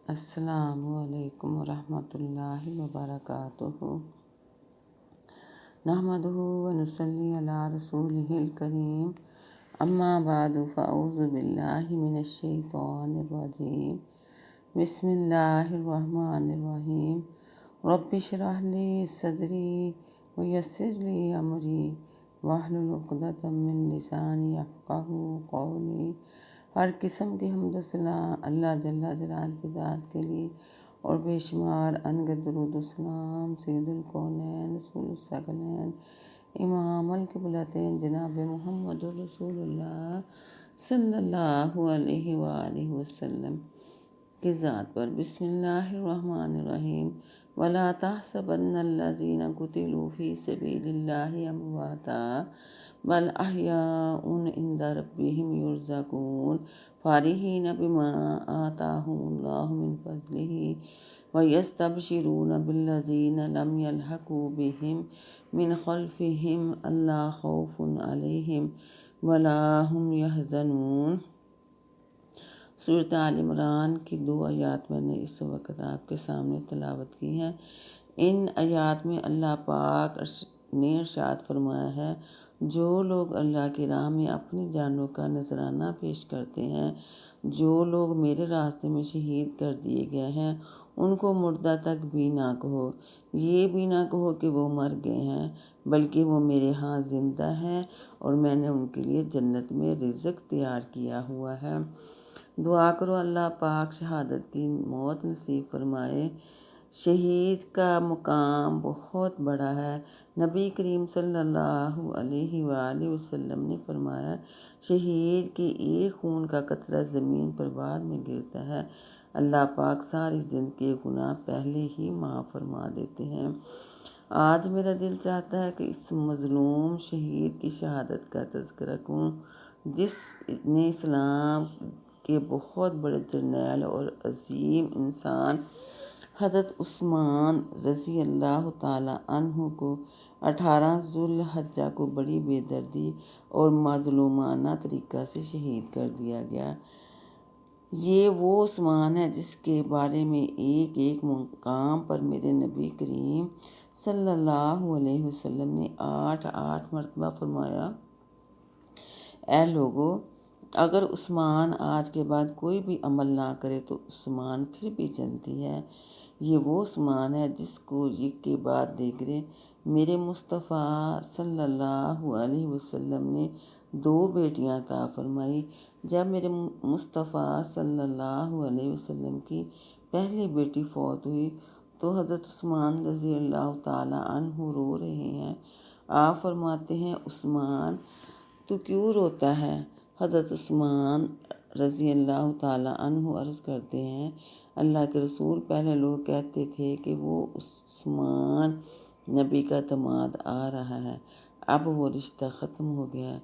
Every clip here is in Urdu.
السلام علیکم ورحمۃ اللہ وبرکاتہ۔ نحمدہ ونصلی علی رسولہ الکریم، اما بعد فاعوذ باللہ من الشیطان الرجیم، بسم اللہ الرحمن الرحیم۔ رب اشرح لی صدری ویسر لی امری واحلل عقدۃ من لسانی یفقہوا قولی۔ ہر قسم کی حمد و ثنا اللہ جل جلالہ کی ذات کے لیے اور بے شمار انگت درود و سلام سید الکونین رسول الثقلین امام القبلتین جناب محمد رسول اللہ صلی اللہ علیہ وآلہ وسلم کی ذات پر۔ بسم اللہ الرحمن الرحیم۔ وَلَا تَحْسَبَنَّ الَّذِينَ قُتِلُوا فِي سَبِيلِ اللَّهِ أَمْوَاتًا بَلْ أَحْيَاءٌ عِندَ رَبِّهِمْ يُرْزَقُونَ فَرِحِينَ بِمَا آتَاهُمُ اللَّهُ مِنْ فَضْلِهِ وَيَسْتَبْشِرُونَ بِالَّذِينَ لَمْ يَلْحَقُوا بِهِمْ مِنْ خَلْفِهِمْ أَلَّا خَوْفٌ عَلَيْهِمْ وَلَا هُمْ يَحْزَنُونَ۔ سورۃ آل عمران کی 2 آیات میں نے اس وقت آپ کے سامنے تلاوت کی ہیں۔ ان آیات میں اللہ پاک نے ارشاد فرمایا ہے، جو لوگ اللہ کی راہ میں اپنی جانوں کا نذرانہ پیش کرتے ہیں، جو لوگ میرے راستے میں شہید کر دیے گئے ہیں، ان کو مردہ تک بھی نہ کہو، یہ بھی نہ کہو کہ وہ مر گئے ہیں، بلکہ وہ میرے ہاں زندہ ہیں اور میں نے ان کے لیے جنت میں رزق تیار کیا ہوا ہے۔ دعا کرو اللہ پاک شہادت کی موت نصیب فرمائے۔ شہید کا مقام بہت بڑا ہے۔ نبی کریم صلی اللہ علیہ وآلہ وسلم نے فرمایا، شہید کے ایک خون کا قطرہ زمین پر بعد میں گرتا ہے، اللہ پاک ساری زندگی گناہ پہلے ہی معاف فرما دیتے ہیں۔ آج میرا دل چاہتا ہے کہ اس مظلوم شہید کی شہادت کا تذکرہ کروں، جس نے اسلام کے بہت بڑے جرنیل اور عظیم انسان حضرت عثمان رضی اللہ تعالیٰ عنہ کو 18 ذو الحجہ کو بڑی بے دردی اور مظلومانہ طریقہ سے شہید کر دیا گیا۔ یہ وہ عثمان ہے جس کے بارے میں ایک ایک مقام پر میرے نبی کریم صلی اللہ علیہ وسلم نے 8 مرتبہ فرمایا، اے لوگو، اگر عثمان آج کے بعد کوئی بھی عمل نہ کرے تو عثمان پھر بھی جنتی ہے۔ یہ وہ عثمان ہے جس کو یک کے بعد دیگرے میرے مصطفیٰ صلی اللہ علیہ وسلم نے 2 بیٹیاں عطا فرمائی۔ جب میرے مصطفیٰ صلی اللہ علیہ وسلم کی پہلی بیٹی فوت ہوئی تو حضرت عثمان رضی اللہ تعالیٰ عنہ رو رہے ہیں۔ آپ فرماتے ہیں، عثمان تو کیوں روتا ہے؟ حضرت عثمان رضی اللہ تعالیٰ عنہ عرض کرتے ہیں، اللہ کے رسول، پہلے لوگ کہتے تھے کہ وہ عثمان نبی کا داماد آ رہا ہے، اب وہ رشتہ ختم ہو گیا ہے۔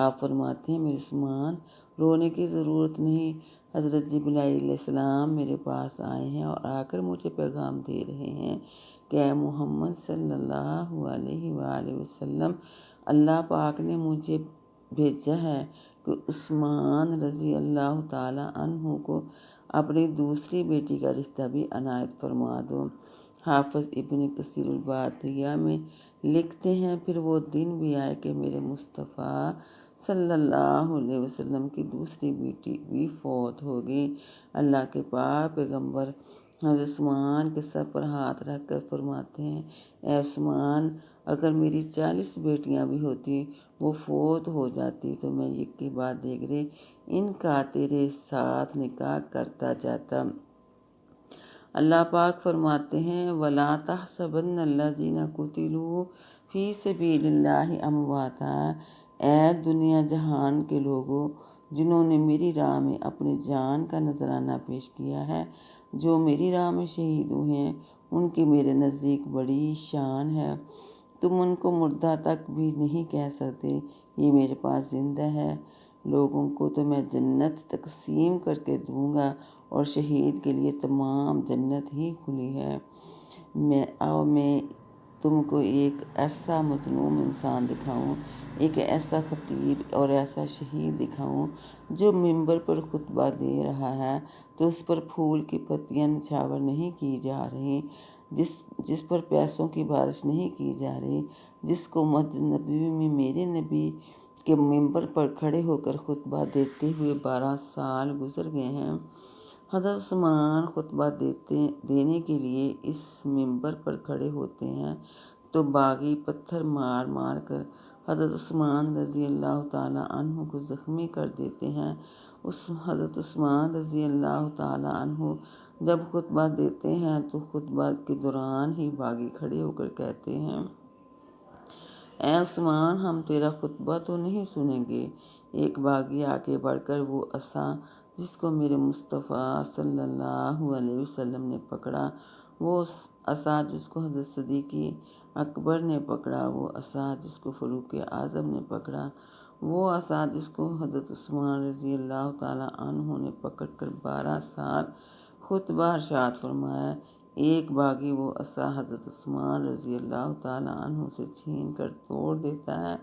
آپ فرماتے ہیں، میرے عثمان، رونے کی ضرورت نہیں، حضرت جبرائیل علیہ السلام میرے پاس آئے ہیں اور آ کر مجھے پیغام دے رہے ہیں کہ اے محمد صلی اللہ علیہ وآلہ وسلم، اللہ پاک نے مجھے بھیجا ہے کہ عثمان رضی اللہ تعالیٰ عنہ کو اپنی دوسری بیٹی کا رشتہ بھی عنایت فرما دو۔ حافظ ابن کثیر البادیہ میں لکھتے ہیں، پھر وہ دن بھی آئے کہ میرے مصطفیٰ صلی اللہ علیہ وسلم کی دوسری بیٹی بھی فوت ہو گئی۔ اللہ کے پاک پیغمبر حضرت عثمان کے سر پر ہاتھ رکھ کر فرماتے ہیں، اے عثمان، اگر میری 40 بیٹیاں بھی ہوتی، وہ فوت ہو جاتی تو میں یک کے بعد دیگرے ان کا تیرے ساتھ نکاح کرتا جاتا۔ اللہ پاک فرماتے ہیں، وَلَا تَحْسَبَنَّ الَّذِينَ قُتِلُوا فِي سَبِيلِ اللَّهِ أَمْوَاتًا۔ اے دنیا جہان کے لوگوں، جنہوں نے میری راہ میں اپنی جان کا نذرانہ پیش کیا ہے، جو میری راہ میں شہید ہوئے ہیں، ان کی میرے نزدیک بڑی شان ہے۔ تم ان کو مردہ تک بھی نہیں کہہ سکتے، یہ میرے پاس زندہ ہے۔ لوگوں کو تو میں جنت تقسیم کر کے دوں گا اور شہید کے لیے تمام جنت ہی کھلی ہے۔ میں تم کو ایک ایسا مظلوم انسان دکھاؤں، ایک ایسا خطیب اور ایسا شہید دکھاؤں جو منبر پر خطبہ دے رہا ہے، تو اس پر پھول کی پتیاں نچھاور نہیں کی جا رہی، جس پر پیسوں کی بارش نہیں کی جا رہی، جس کو مسجد نبوی میں میرے نبی کے ممبر پر کھڑے ہو کر خطبہ دیتے ہوئے 12 سال گزر گئے ہیں۔ حضرت عثمان خطبہ دینے کے لیے اس ممبر پر کھڑے ہوتے ہیں تو باغی پتھر مار مار کر حضرت عثمان رضی اللہ تعالیٰ عنہ کو زخمی کر دیتے ہیں۔ حضرت عثمان رضی اللہ تعالیٰ عنہ جب خطبہ دیتے ہیں تو خطبہ کے دوران ہی باغی کھڑے ہو کر کہتے ہیں، اے عثمان، ہم تیرا خطبہ تو نہیں سنیں گے۔ ایک باغی آگے بڑھ کر وہ عصا جس کو میرے مصطفیٰ صلی اللہ علیہ وسلم نے پکڑا، وہ عصا جس کو حضرت صدیق اکبر نے پکڑا، وہ عصا جس کو فاروق اعظم نے پکڑا، وہ عصا جس کو حضرت عثمان رضی اللہ تعالیٰ عنہ نے پکڑ کر 12 سال خطبہ ارشاد فرمایا۔ ایک باغی وہ عصا حضرت عثمان رضی اللہ تعالیٰ عنہ سے چھین کر توڑ دیتا ہے۔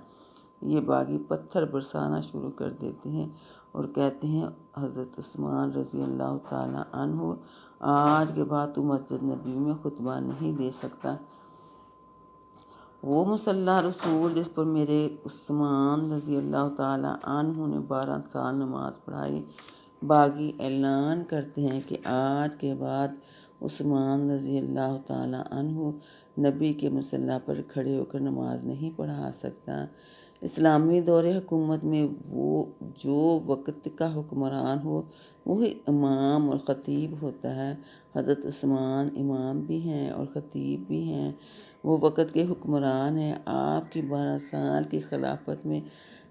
یہ باغی پتھر برسانا شروع کر دیتے ہیں اور کہتے ہیں، حضرت عثمان رضی اللہ تعالیٰ عنہ، آج کے بعد تو مسجد نبوی میں خطبہ نہیں دے سکتا۔ وہ مصلی رسول جس پر میرے عثمان رضی اللہ تعالیٰ عنہ نے 12 سال نماز پڑھائی۔ باغی اعلان کرتے ہیں کہ آج کے بعد عثمان رضی اللہ تعالیٰ عنہ نبی کے مصلی پر کھڑے ہو کر نماز نہیں پڑھا سکتا۔ اسلامی دور حکومت میں وہ جو وقت کا حکمران ہو وہی امام اور خطیب ہوتا ہے۔ حضرت عثمان امام بھی ہیں اور خطیب بھی ہیں، وہ وقت کے حکمران ہیں۔ آپ کی 12 سال کی خلافت میں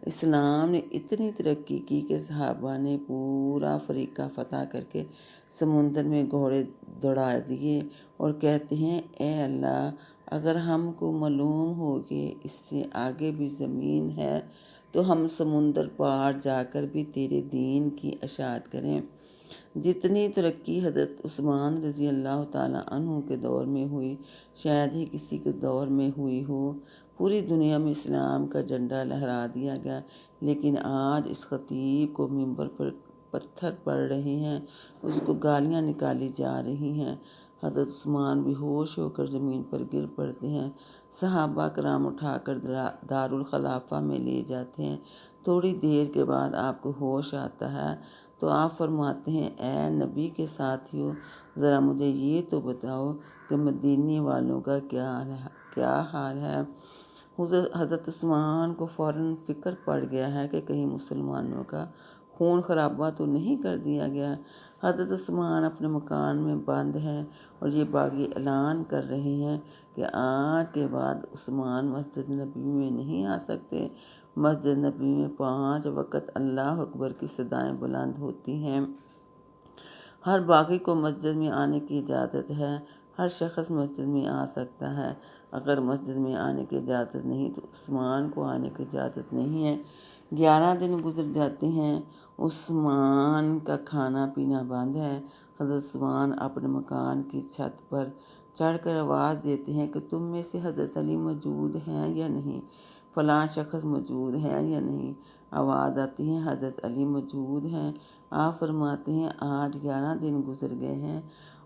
اسلام نے اتنی ترقی کی کہ صحابہ نے پورا افریقہ فتح کر کے سمندر میں گھوڑے دوڑا دیے اور کہتے ہیں، اے اللہ، اگر ہم کو معلوم ہو کہ اس سے آگے بھی زمین ہے تو ہم سمندر پار جا کر بھی تیرے دین کی اشاعت کریں۔ جتنی ترقی حضرت عثمان رضی اللہ تعالیٰ عنہ کے دور میں ہوئی شاید ہی کسی کے دور میں ہوئی ہو۔ پوری دنیا میں اسلام کا جھنڈا لہرا دیا گیا، لیکن آج اس خطیب کو ممبر پر پتھر پڑ رہے ہیں، اس کو گالیاں نکالی جا رہی ہیں۔ حضرت عثمان بے ہوش ہو کر زمین پر گر پڑتے ہیں، صحابہ کرام اٹھا کر دارالخلافہ میں لے جاتے ہیں۔ تھوڑی دیر کے بعد آپ کو ہوش آتا ہے تو آپ فرماتے ہیں، اے نبی کے ساتھیوں، ذرا مجھے یہ تو بتاؤ کہ مدینے والوں کا کیا حال ہے۔ حضرت عثمان کو فوراً فکر پڑ گیا ہے کہ کہیں مسلمانوں کا خون خرابہ تو نہیں کر دیا گیا۔ حضرت عثمان اپنے مکان میں بند ہیں اور یہ باغی اعلان کر رہے ہیں کہ آج کے بعد عثمان مسجد نبوی میں نہیں آ سکتے۔ مسجد نبوی میں 5 وقت اللہ اکبر کی صدائیں بلند ہوتی ہیں۔ ہر باغی کو مسجد میں آنے کی اجازت ہے، ہر شخص مسجد میں آ سکتا ہے۔ اگر مسجد میں آنے کی اجازت نہیں تو عثمان کو آنے کی اجازت نہیں ہے۔ 11 دن گزر جاتے ہیں، عثمان کا کھانا پینا بند ہے۔ حضرت عثمان اپنے مکان کی چھت پر چڑھ کر آواز دیتے ہیں کہ تم میں سے حضرت علی موجود ہیں یا نہیں، فلاں شخص موجود ہے یا نہیں۔ آواز آتی ہے، حضرت علی موجود ہیں۔ آپ فرماتے ہیں، آج 11 دن گزر گئے ہیں،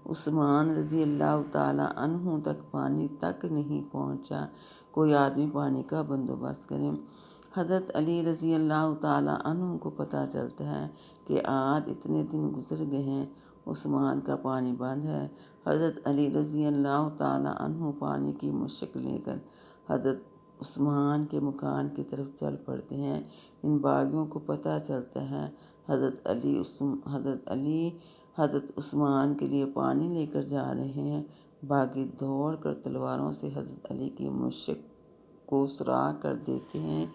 عثمان رضی اللہ تعالیٰ عنہ تک پانی تک نہیں پہنچا، کوئی آدمی پانی کا بندوبست کرے۔ حضرت علی رضی اللہ تعالیٰ عنہ کو پتہ چلتا ہے کہ آج اتنے دن گزر گئے ہیں، عثمان کا پانی بند ہے۔ حضرت علی رضی اللہ تعالیٰ عنہ پانی کی مشک لے کر حضرت عثمان کے مکان کی طرف چل پڑتے ہیں۔ ان باغیوں کو پتہ چلتا ہے حضرت علی حضرت عثمان کے لیے پانی لے کر جا رہے ہیں۔ باغی دوڑ کر تلواروں سے حضرت علی کی مشک کو سوراخ کر دیتے ہیں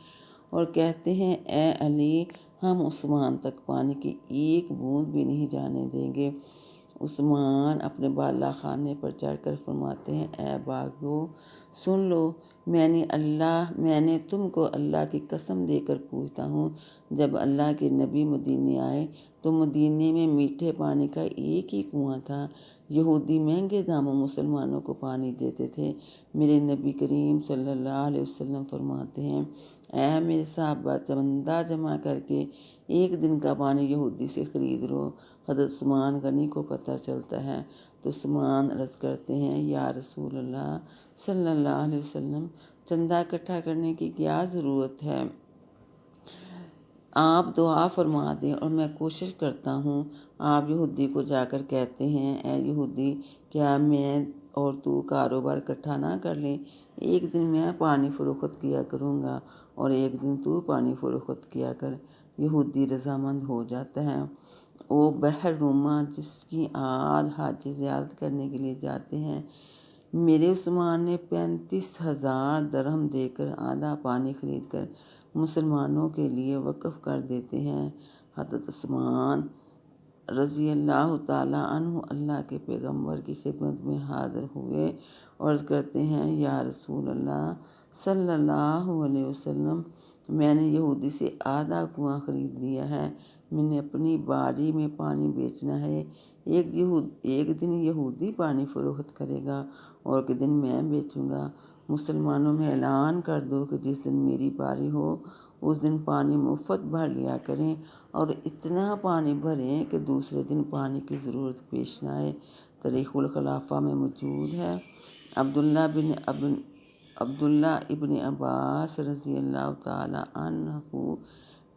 اور کہتے ہیں، اے علی، ہم عثمان تک پانی کی ایک بوند بھی نہیں جانے دیں گے۔ عثمان اپنے بالا خانے پر چڑھ کر فرماتے ہیں، اے باغیوں، سن لو، میں نے تم کو اللہ کی قسم دے کر پوچھتا ہوں، جب اللہ کے نبی مدینے آئے تو مدینے میں میٹھے پانی کا ایک ہی کنواں تھا۔ یہودی مہنگے داموں مسلمانوں کو پانی دیتے تھے۔ میرے نبی کریم صلی اللہ علیہ وسلم فرماتے ہیں، اے میرے صحابہ، چندہ جمع کر کے 1 دن کا پانی یہودی سے خرید لو۔ حضرت عثمان غنی کو پتہ چلتا ہے تو عثمان عرض کرتے ہیں یا رسول اللہ صلی اللہ علیہ وسلم، چندہ اکٹھا کرنے کی کیا ضرورت ہے، آپ دعا فرما دیں اور میں کوشش کرتا ہوں۔ آپ یہودی کو جا کر کہتے ہیں، اے یہودی، کیا میں اور تو کاروبار اکٹھا نہ کر لیں؟ ایک دن میں پانی فروخت کیا کروں گا اور ایک دن تو پانی فروخت کیا کر۔ یہودی رضامند ہو جاتا ہے۔ وہ بحر روما جس کی عاد حاجی زیارت کرنے کے لیے جاتے ہیں، میرے عثمان نے 35,000 درہم دے کر آدھا پانی خرید کر مسلمانوں کے لیے وقف کر دیتے ہیں۔ حضرت عثمان رضی اللہ تعالیٰ عنہ اللہ کے پیغمبر کی خدمت میں حاضر ہوئے اور عرض کرتے ہیں، یا رسول اللہ صلی اللہ علیہ وسلم، میں نے یہودی سے آدھا کنواں خرید لیا ہے، میں نے اپنی باری میں پانی بیچنا ہے۔ ایک دن یہودی پانی فروخت کرے گا اور ایک دن میں بیچوں گا۔ مسلمانوں میں اعلان کر دو کہ جس دن میری باری ہو اس دن پانی مفت بھر لیا کریں اور اتنا پانی بھریں کہ دوسرے دن پانی کی ضرورت پیش نہ آئے۔ تاریخ الخلافہ میں موجود ہے۔ عبداللہ ابن عباس رضی اللہ تعالیٰ عنہ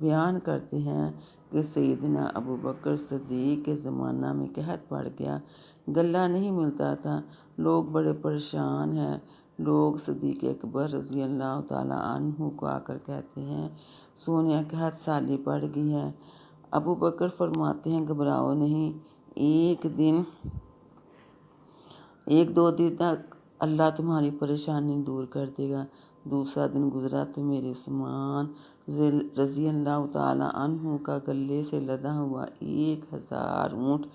بیان کرتے ہیں کہ سیدنا ابو بکر صدیق کے زمانہ میں قحط پڑ گیا، غلہ نہیں ملتا تھا، لوگ بڑے پریشان ہیں۔ لوگ صدیق اکبر رضی اللہ تعالیٰ عنہ کو آ کر کہتے ہیں، سونے قحط سالی پڑ گئی ہے۔ ابو بکر فرماتے ہیں، گھبراؤ نہیں، ایک دو دن تک اللہ تمہاری پریشانی دور کر دے گا۔ دوسرا دن گزرا تو میرے عثمان رضی اللہ تعالیٰ عنہ کا غلے سے لدا ہوا 1,000 اونٹ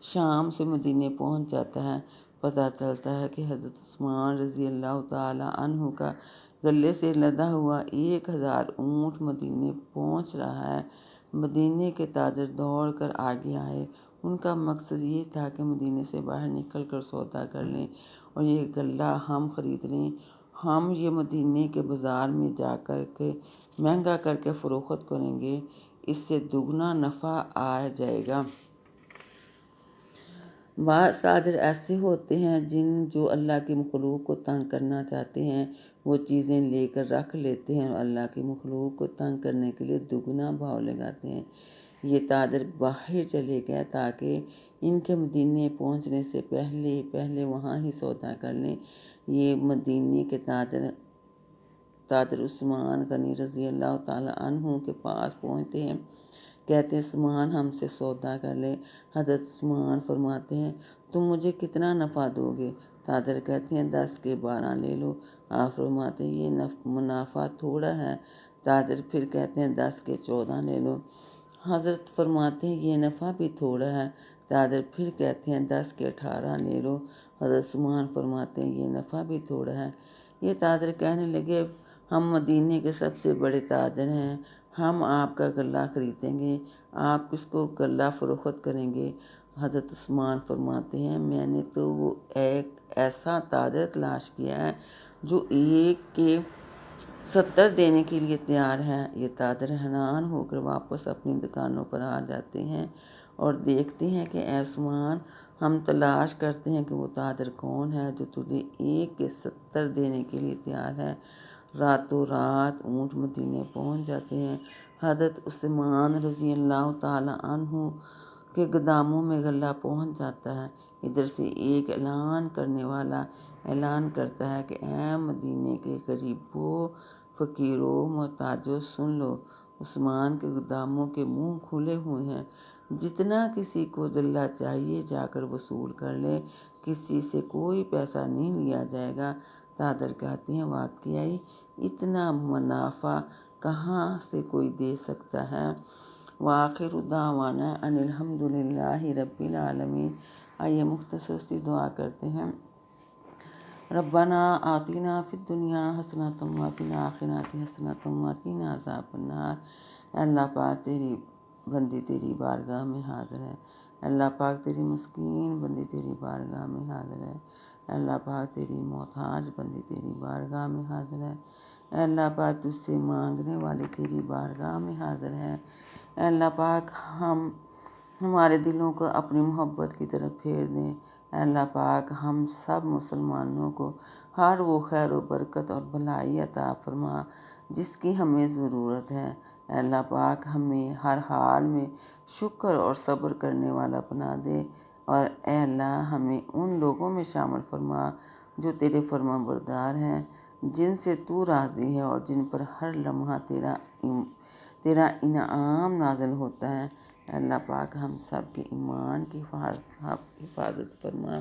شام سے مدینے پہنچ جاتا ہے۔ پتہ چلتا ہے کہ حضرت عثمان رضی اللہ تعالیٰ عنہ کا غلے سے لدا ہوا 1,000 اونٹ مدینے پہنچ رہا ہے۔ مدینے کے تاجر دوڑ کر آگے آئے۔ ان کا مقصد یہ تھا کہ مدینے سے باہر نکل کر سودا کر لیں اور یہ غلہ ہم خرید لیں، ہم یہ مدینے کے بازار میں جا کر کے مہنگا کر کے فروخت کریں گے، اس سے دگنا نفع آ جائے گا۔ بعض تاجر ایسے ہوتے ہیں جو اللہ کی مخلوق کو تنگ کرنا چاہتے ہیں، وہ چیزیں لے کر رکھ لیتے ہیں اور اللہ کی مخلوق کو تنگ کرنے کے لیے دگنا بھاؤ لگاتے ہیں۔ یہ تاجر باہر چلے گئے تاکہ ان کے مدینے پہنچنے سے پہلے وہاں ہی سودا کر لیں۔ یہ مدینے کے تاجر عثمان غنی رضی اللہ تعالیٰ عنہ کے پاس پہنچتے ہیں، کہتے ہیں، عثمان ہم سے سودا کر لے۔ حضرت عثمان فرماتے ہیں، تم مجھے کتنا نفع دو گے؟ تاجر کہتے ہیں، 10 کے 12 لے لو۔ آپ فرماتے ہیں، یہ منافع تھوڑا ہے۔ تاجر پھر کہتے ہیں، 10 کے 14 لے لو۔ حضرت فرماتے ہیں، یہ نفع بھی تھوڑا ہے۔ تاجر پھر کہتے ہیں، 10 کے 18 لے لو۔ حضرت عثمان فرماتے ہیں، یہ نفع بھی تھوڑا ہے۔ یہ تاجر کہنے لگے، ہم مدینے کے سب سے بڑے تاجر ہیں، ہم آپ کا غلہ خریدیں گے، آپ کس کو غلہ فروخت کریں گے؟ حضرت عثمان فرماتے ہیں، میں نے تو وہ ایک ایسا تاجر تلاش کیا ہے جو 1 کے 70 دینے کے لیے تیار ہے۔ یہ تاجر حیران ہو کر واپس اپنی دکانوں پر آ جاتے ہیں اور دیکھتے ہیں کہ اے عثمان، ہم تلاش کرتے ہیں کہ وہ تاجر کون ہے جو تجھے 1 کے 70 دینے کے لیے تیار ہے۔ راتوں رات اونٹ مدینے پہنچ جاتے ہیں۔ حضرت عثمان رضی اللہ تعالیٰ عنہ کے گوداموں میں غلہ پہنچ جاتا ہے۔ ادھر سے ایک اعلان کرنے والا اعلان کرتا ہے کہ اے مدینے کے غریبوں، فقیروں، محتاجوں، سن لو، عثمان کے گوداموں کے منہ کھلے ہوئے ہیں، جتنا کسی کو غلہ چاہیے جا کر وصول کر لے، کسی سے کوئی پیسہ نہیں لیا جائے گا۔ تاجر کہتے ہیں، واقعی اتنا منافع کہاں سے کوئی دے سکتا ہے؟ وآخر دعوانا ان الحمد للہ رب العالمین۔ آئیے مختصر سی دعا کرتے ہیں۔ ربنا آتنا فی الدنیا حسنۃ وفی الآخرۃ حسنۃ وقنا عذاب النار۔ اللہ پاک تیری بندی تیری بارگاہ میں حاضر ہے۔ اللہ پاک تیری مسکین بندی تیری بارگاہ میں حاضر ہے۔ اللہ پاک تیری محتاج بندی تیری بارگاہ میں حاضر ہے۔ اللہ پاک تجھ سے مانگنے والی تیری بارگاہ میں حاضر ہے۔ اللہ پاک ہم ہمارے دلوں کو اپنی محبت کی طرف پھیر دیں۔ اے اللہ پاک ہم سب مسلمانوں کو ہر وہ خیر و برکت اور بھلائی عطا فرما جس کی ہمیں ضرورت ہے۔ اے اللہ پاک ہمیں ہر حال میں شکر اور صبر کرنے والا بنا دے، اور اے اللہ ہمیں ان لوگوں میں شامل فرما جو تیرے فرما بردار ہیں، جن سے تو راضی ہے اور جن پر ہر لمحہ تیرا انعام نازل ہوتا ہے۔ اے اللہ پاک ہم سب کے ایمان کی حفاظت فرما۔